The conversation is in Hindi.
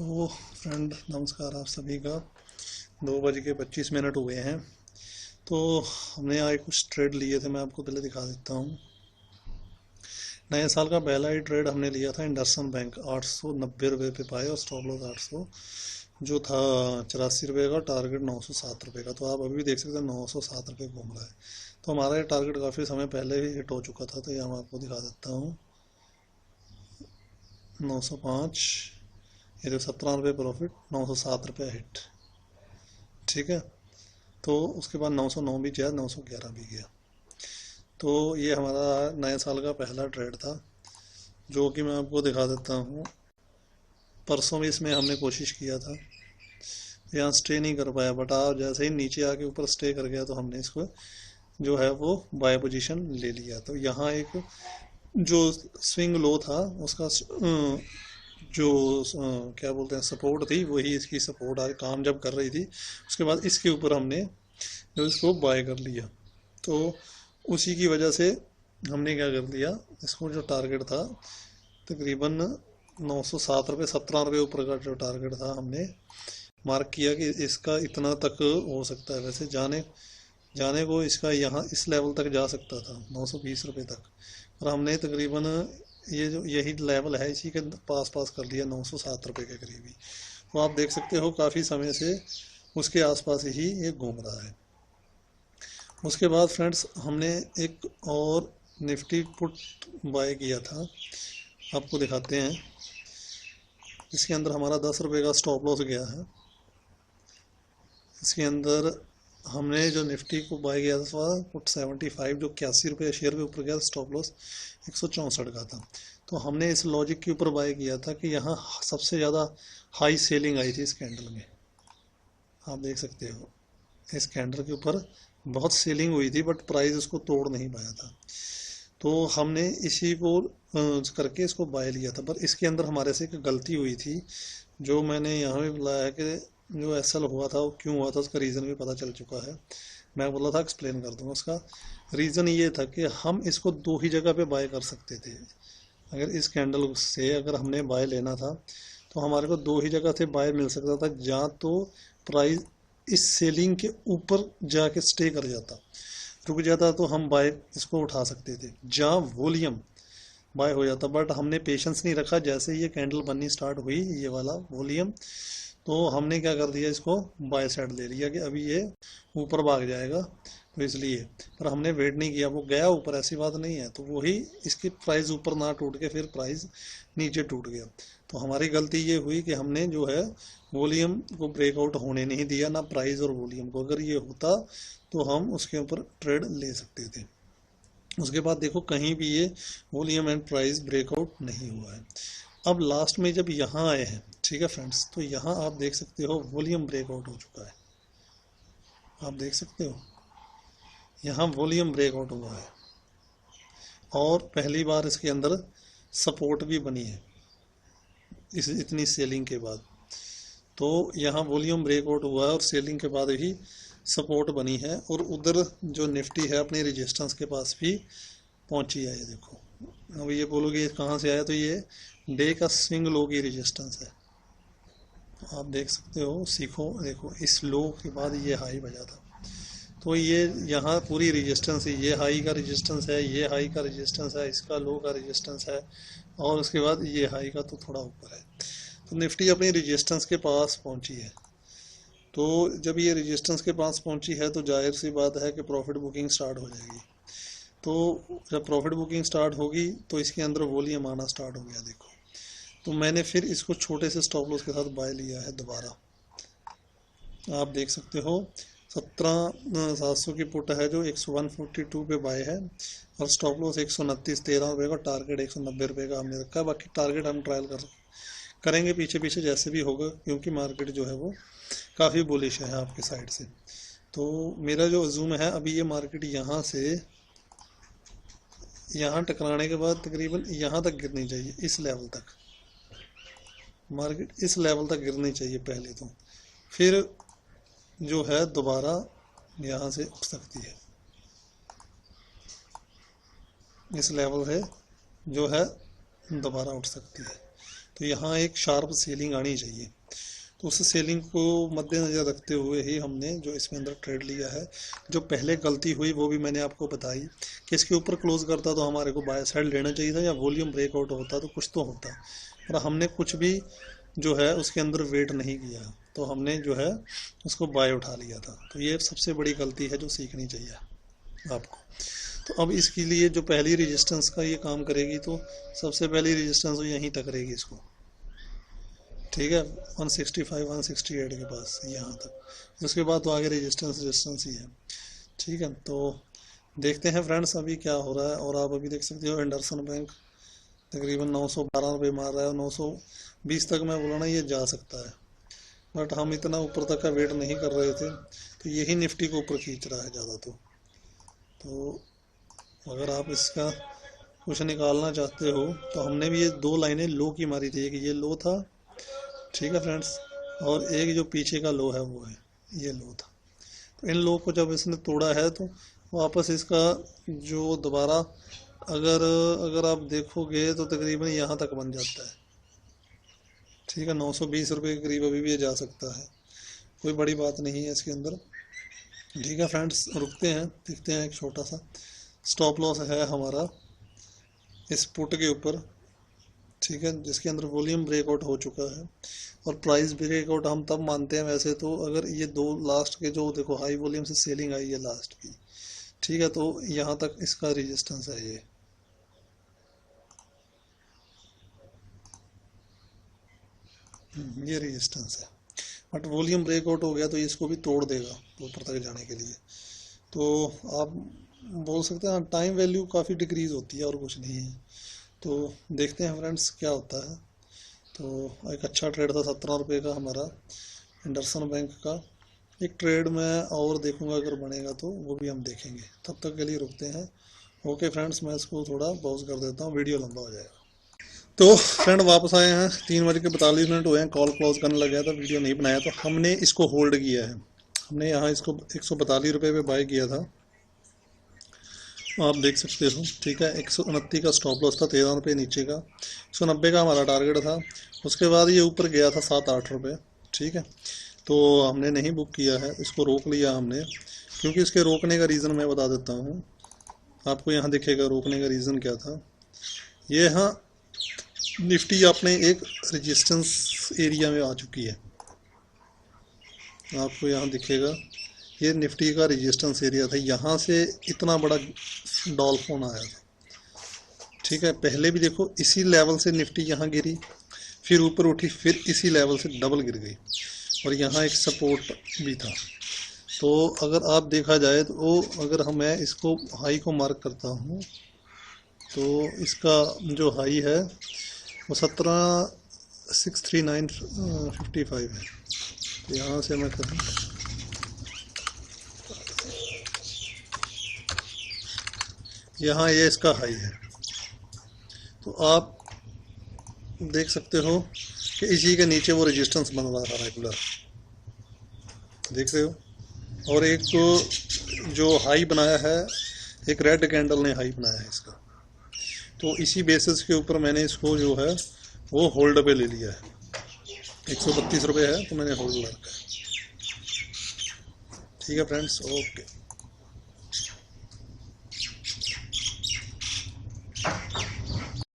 तो फ्रेंड नमस्कार आप सभी का। 2:25 हुए हैं। तो हमने यहाँ कुछ ट्रेड लिए थे, मैं आपको पहले दिखा देता हूँ। नए साल का पहला ही ट्रेड हमने लिया था इंडसइंड बैंक, 890 रुपये पे पाए और स्टॉप लॉस 800 जो था 84 रुपये का, टारगेट 907 रुपये का। तो आप अभी भी देख सकते हैं 907 रुपये घूम रहा है। तो हमारा ये टारगेट काफ़ी समय पहले ही हिट हो चुका था। तो ये मैं आपको दिखा देता हूँ 905, ये जो 17 रुपये प्रॉफिट, 907 रुपये हिट। ठीक है। तो उसके बाद 909 भी गया, 911 भी गया। तो ये हमारा नए साल का पहला ट्रेड था, जो कि मैं आपको दिखा देता हूँ। परसों भी इसमें हमने कोशिश किया था, यहाँ स्टे नहीं कर पाया, बट आप जैसे ही नीचे आके ऊपर स्टे कर गया तो हमने इसको जो है वो बाय पोजीशन ले लिया। तो यहाँ एक जो स्विंग लो था उसका जो क्या बोलते हैं सपोर्ट थी, वही इसकी सपोर्ट आज काम जब कर रही थी, उसके बाद इसके ऊपर हमने जो इसको बाय कर लिया। तो उसी की वजह से हमने क्या कर दिया, इसको जो टारगेट था तकरीबन 907 रुपये, 17 रुपये ऊपर का जो टारगेट था हमने मार्क किया कि इसका इतना तक हो सकता है। वैसे जाने जाने को इसका यहाँ इस लेवल तक जा सकता था 920 रुपये तक, और हमने तकरीबन ये जो यही लेवल है इसी के पास पास कर लिया 907 रुपये के करीब ही। तो आप देख सकते हो काफ़ी समय से उसके आसपास ही ये घूम रहा है। उसके बाद फ्रेंड्स हमने एक और निफ्टी पुट बाय किया था, आपको दिखाते हैं। इसके अंदर हमारा 10 रुपये का स्टॉप लॉस गया है। इसके अंदर हमने जो निफ्टी को बाय किया था पुट 75, जो 81 रुपये शेयर के ऊपर गया, स्टॉप लॉस 164 का था। तो हमने इस लॉजिक के ऊपर बाय किया था कि यहाँ सबसे ज़्यादा हाई सेलिंग आई थी इस कैंडल में। आप देख सकते हो इस कैंडल के ऊपर बहुत सेलिंग हुई थी, बट प्राइस उसको तोड़ नहीं पाया था। तो हमने इसी को करके इसको बाय लिया था। पर इसके अंदर हमारे से एक गलती हुई थी, जो मैंने यहाँ भी बुलाया है कि जो एसएल हुआ था वो क्यों हुआ था, उसका रीज़न भी पता चल चुका है। मैं बोला था एक्सप्लेन कर दूंगा। उसका रीज़न ये था कि हम इसको दो ही जगह पे बाय कर सकते थे। अगर इस कैंडल से अगर हमने बाय लेना था तो हमारे को दो ही जगह से बाय मिल सकता था। जहाँ तो प्राइस इस सेलिंग के ऊपर जाके स्टे कर जाता, रुक जाता, तो हम बाय इसको उठा सकते थे, जहाँ वॉल्यूम बाय हो जाता। बट हमने पेशेंस नहीं रखा। जैसे ये कैंडल बननी स्टार्ट हुई, ये वाला वॉल्यूम, तो हमने क्या कर दिया, इसको बाय साइड ले लिया कि अभी ये ऊपर भाग जाएगा, तो इसलिए। पर हमने वेट नहीं किया, वो गया ऊपर, ऐसी बात नहीं है। तो वही इसकी प्राइस ऊपर ना टूट के फिर प्राइस नीचे टूट गया। तो हमारी गलती ये हुई कि हमने जो है वॉल्यूम को ब्रेकआउट होने नहीं दिया, ना प्राइस और वॉल्यूम को। अगर ये होता तो हम उसके ऊपर ट्रेड ले सकते थे। उसके बाद देखो कहीं भी ये वॉल्यूम एंड प्राइस ब्रेकआउट नहीं हुआ है। अब लास्ट में जब यहाँ आए हैं, ठीक है फ्रेंड्स, तो यहाँ आप देख सकते हो वॉल्यूम ब्रेकआउट हो चुका है। आप देख सकते हो यहाँ वॉल्यूम ब्रेकआउट हुआ है, और पहली बार इसके अंदर सपोर्ट भी बनी है इस इतनी सेलिंग के बाद। तो यहाँ वॉल्यूम ब्रेकआउट हुआ है और सेलिंग के बाद ही सपोर्ट बनी है, और उधर जो निफ्टी है अपनी रेजिस्टेंस के पास भी पहुंची है। ये देखो, अब ये बोलोगे कहाँ से आया, तो ये डे का स्विंग लो की रेजिस्टेंस है। तो आप देख सकते हो, सीखो, देखो इस लो के बाद ये हाई बजा था। तो ये यहाँ पूरी रेजिस्टेंस है, ये हाई का रेजिस्टेंस है, ये हाई का रेजिस्टेंस है, इसका लो का रेजिस्टेंस है, और उसके बाद ये हाई का तो थोड़ा ऊपर है। तो निफ्टी अपनी रेजिस्टेंस के पास पहुंची है। तो जब ये रेजिस्टेंस के पास पहुंची है तो जाहिर सी बात है कि प्रॉफिट बुकिंग स्टार्ट हो जाएगी। तो जब प्रॉफिट बुकिंग स्टार्ट होगी तो इसके अंदर वॉल्यूम आना स्टार्ट हो गया। देखो, तो मैंने फिर इसको छोटे से स्टॉप लॉस के साथ बाय लिया है दोबारा। आप देख सकते हो 17,700 की पुट है, जो 142 पे बाय है, और स्टॉप लॉस 129, 13 रुपये का, टारगेट 190 रुपये का हमने रखा है। बाकी टारगेट हम ट्रायल करेंगे पीछे पीछे जैसे भी होगा, क्योंकि मार्केट जो है वो काफ़ी बुलिश है आपके साइड से। तो मेरा जो अजूम है, अभी ये मार्केट यहाँ से यहाँ टकराने के बाद तकरीबन यहाँ तक गिरनी चाहिए, इस लेवल तक। मार्केट इस लेवल तक गिरनी चाहिए पहले, तो फिर जो है दोबारा यहाँ से उठ सकती है। इस लेवल है जो है दोबारा उठ सकती है। तो यहाँ एक शार्प सेलिंग आनी चाहिए। तो उस सेलिंग को मद्देनज़र रखते हुए ही हमने जो इसमें अंदर ट्रेड लिया है। जो पहले गलती हुई वो भी मैंने आपको बताई कि इसके ऊपर क्लोज करता तो हमारे को बाय साइड लेना चाहिए था, या वॉल्यूम ब्रेकआउट होता तो कुछ तो होता, पर हमने कुछ भी जो है उसके अंदर वेट नहीं किया, तो हमने जो है उसको बाय उठा लिया था। तो ये सबसे बड़ी गलती है जो सीखनी चाहिए आपको। तो अब इसके लिए जो पहली रेजिस्टेंस का ये काम करेगी, तो सबसे पहली रेजिस्टेंस तो यहीं तक रहेगी इसको, ठीक है, 165 168 के पास यहाँ तक। उसके बाद तो आगे रेजिस्टेंस ही है, ठीक है। तो देखते हैं फ्रेंड्स अभी क्या हो रहा है। और आप अभी देख सकते हो एंडरसन बैंक तकरीबन 912 रुपये मार रहा है, 920 तक मैं बोला ना ये जा सकता है, बट हम इतना ऊपर तक का वेट नहीं कर रहे थे, तो यही निफ्टी को ऊपर खींच रहा है ज़्यादा। तो अगर आप इसका कुछ निकालना चाहते हो तो हमने भी ये दो लाइनें लो की मारी थी, कि ये लो था, ठीक है फ्रेंड्स, और एक जो पीछे का लो है वो है, ये लो था। तो इन लो को जब इसने तोड़ा है तो वापस इसका जो दोबारा अगर आप देखोगे तो तकरीबन यहाँ तक बन जाता है, ठीक है। 920 रुपये के करीब अभी भी ये जा सकता है, कोई बड़ी बात नहीं है इसके अंदर, ठीक है फ्रेंड्स। रुकते हैं, देखते हैं। एक छोटा सा स्टॉप लॉस है हमारा इस पुट के ऊपर, ठीक है, जिसके अंदर वॉल्यूम ब्रेकआउट हो चुका है। और प्राइस ब्रेकआउट हम तब मानते हैं वैसे तो अगर ये दो लास्ट के जो देखो हाई वॉल्यूम से सेलिंग आई है लास्ट की, ठीक है, तो यहाँ तक इसका रेजिस्टेंस है ये रेजिस्टेंस है, बट वॉल्यूम ब्रेकआउट हो गया तो इसको भी तोड़ देगा ऊपर तक जाने के लिए। तो आप बोल सकते हैं टाइम वैल्यू काफ़ी डिक्रीज होती है और कुछ नहीं है। तो देखते हैं फ्रेंड्स क्या होता है। तो एक अच्छा ट्रेड था 17 रुपये का हमारा एंडरसन बैंक का। एक ट्रेड मैं और देखूंगा, अगर बनेगा तो वो भी हम देखेंगे। तब तक के लिए रुकते हैं। ओके फ्रेंड्स, मैं इसको थोड़ा पॉज कर देता हूँ, वीडियो लंबा हो जाएगा। तो फ्रेंड वापस आए हैं, 3:42 हुए हैं, कॉल क्लोज करने लग गया था, वीडियो नहीं बनाया। तो हमने इसको होल्ड किया है, हमने यहाँ इसको 142 रुपये पे बाय किया था, आप देख सकते हो, ठीक है। 129 का स्टॉप लॉस था, 13 रुपये नीचे का, 190 का हमारा टारगेट था। उसके बाद ये ऊपर गया था 7-8 रुपये, ठीक है। तो हमने नहीं बुक किया है, इसको रोक लिया हमने, क्योंकि इसके रोकने का रीज़न मैं बता देता हूँ आपको। यहाँ दिखेगा रोकने का रीज़न क्या था। ये यहाँ निफ्टी अपने एक रेजिस्टेंस एरिया में आ चुकी है, आपको यहाँ दिखेगा ये निफ्टी का रेजिस्टेंस एरिया था। यहाँ से इतना बड़ा डॉल्फिन आया था, ठीक है। पहले भी देखो इसी लेवल से निफ्टी यहाँ गिरी, फिर ऊपर उठी, फिर इसी लेवल से डबल गिर गई, और यहाँ एक सपोर्ट भी था। तो अगर आप देखा जाए तो अगर मैं इसको हाई को मार्क करता हूँ तो इसका जो हाई है वो 17,639.55 है। तो यहाँ से मैं करूँ, यहाँ ये इसका हाई है। तो आप देख सकते हो कि इसी के नीचे वो रेजिस्टेंस बन रहा था रेगुलर, देख रहे हो। और एक जो हाई बनाया है, एक रेड कैंडल ने हाई बनाया है इसका। तो इसी बेसिस के ऊपर मैंने इसको जो है वो होल्ड पे ले लिया है। 132 रुपये है तो मैंने होल्ड रखा है, ठीक है फ्रेंड्स। ओके।